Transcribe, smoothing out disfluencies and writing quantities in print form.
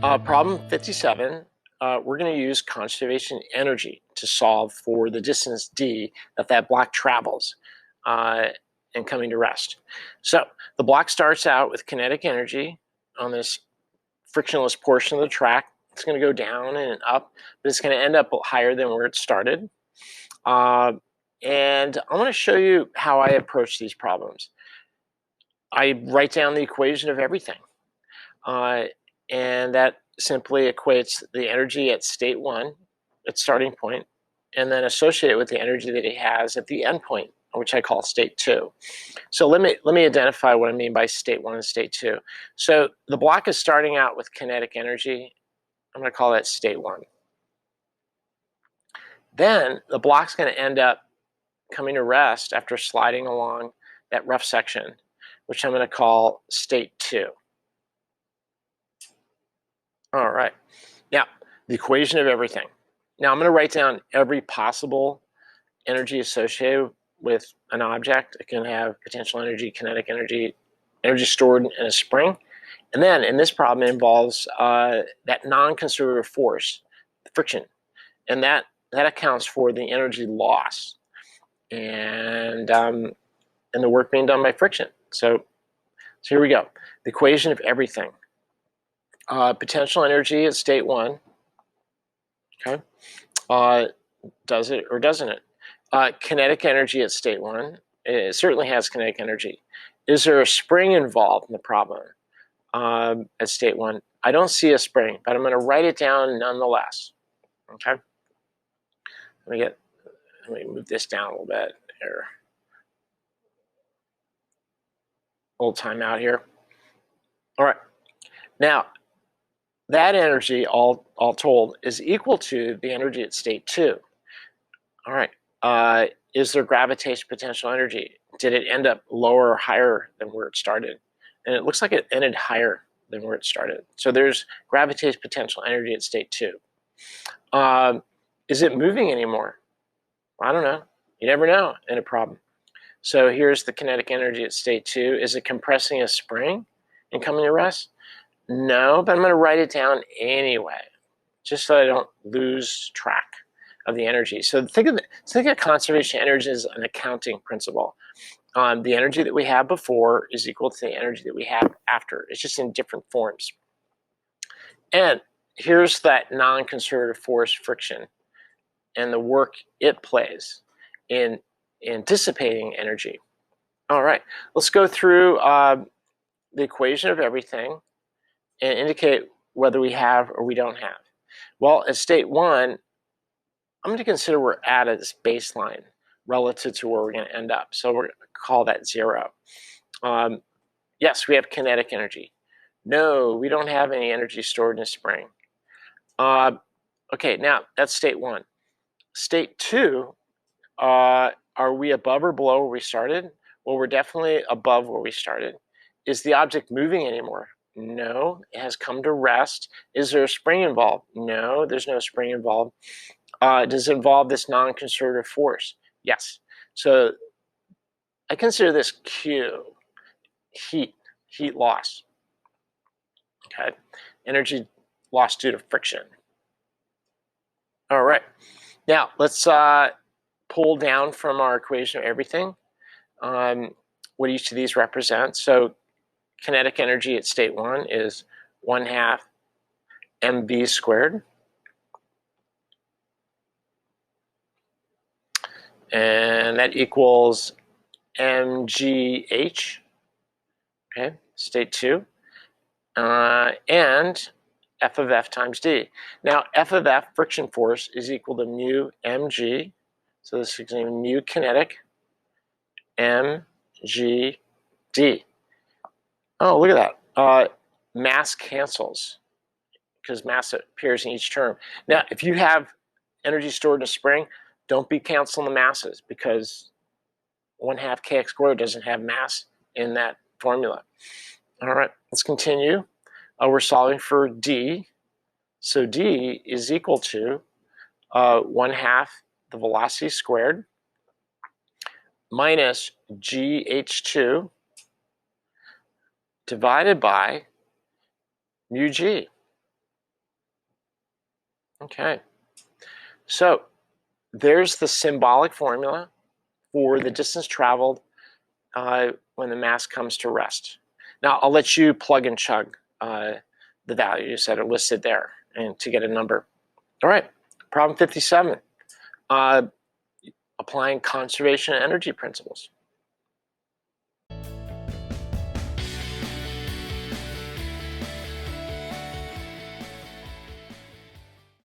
Problem 57, we're going to use conservation energy to solve for the distance d that block travels and coming to rest. So the block starts out with kinetic energy on this frictionless portion of the track. It's going to go down and up, but it's going to end up higher than where it started. And I'm going to show you how I approach these problems. I write down the equation of everything. And that simply equates the energy at state one, its starting point, and then associate it with the energy that it has at the end point, which I call state two. So let me identify what I mean by state one and state two. So the block is starting out with kinetic energy. I'm going to call that state one. Then the block's going to end up coming to rest after sliding along that rough section, which I'm going to call state two. All right. Now, the equation of everything. Now, I'm going to write down every possible energy associated with an object. It can have potential energy, kinetic energy, energy stored in a spring. And then in this problem, it involves that non-conservative force, friction. And that accounts for the energy loss and the work being done by friction. So here we go. The equation of everything. Potential energy at state one, okay? Does it or doesn't it? Kinetic energy at state one, it certainly has kinetic energy. Is there a spring involved in the problem at state one? I don't see a spring, but I'm going to write it down nonetheless, okay? Let me move this down a little bit here. A little time out here. All right. Now, that energy, all told, is equal to the energy at state two. All right. Is there gravitational potential energy? Did it end up lower or higher than where it started? And it looks like it ended higher than where it started. So there's gravitational potential energy at state two. Is it moving anymore? I don't know. You never know in a problem. So here's the kinetic energy at state two. Is it compressing a spring and coming to rest? No, but I'm going to write it down anyway, just so I don't lose track of the energy. So think of conservation energy as an accounting principle. The energy that we have before is equal to the energy that we have after. It's just in different forms. And here's that non-conservative force, friction, and the work it plays in dissipating energy. All right, let's go through the equation of everything and indicate whether we have or we don't have. Well, at state one, I'm going to consider we're at this baseline relative to where we're going to end up. So we're going to call that zero. Yes, we have kinetic energy. No, we don't have any energy stored in a spring. Okay, now that's state one. State two, are we above or below where we started? Well, we're definitely above where we started. Is the object moving anymore? No, it has come to rest. Is there a spring involved? No, there's no spring involved. Does it involve this non-conservative force? Yes. So I consider this Q, heat loss. Okay, energy loss due to friction. All right, now let's pull down from our equation of everything what each of these represents. So kinetic energy at state one is 1/2 mv squared. And that equals mgh, okay, state two, and F of F times D. Now, F of F, friction force, is equal to mu mg, so this is mu kinetic, mg d. Oh, look at that. Mass cancels, because mass appears in each term. Now, if you have energy stored in a spring, don't be canceling the masses, because 1/2 kx squared doesn't have mass in that formula. All right, let's continue. We're solving for d. So d is equal to 1/2 the velocity squared minus gh2 divided by mu g. Okay. So there's the symbolic formula for the distance traveled when the mass comes to rest. Now, I'll let you plug and chug the values that are listed there and to get a number. All right, problem 57, applying conservation of energy principles.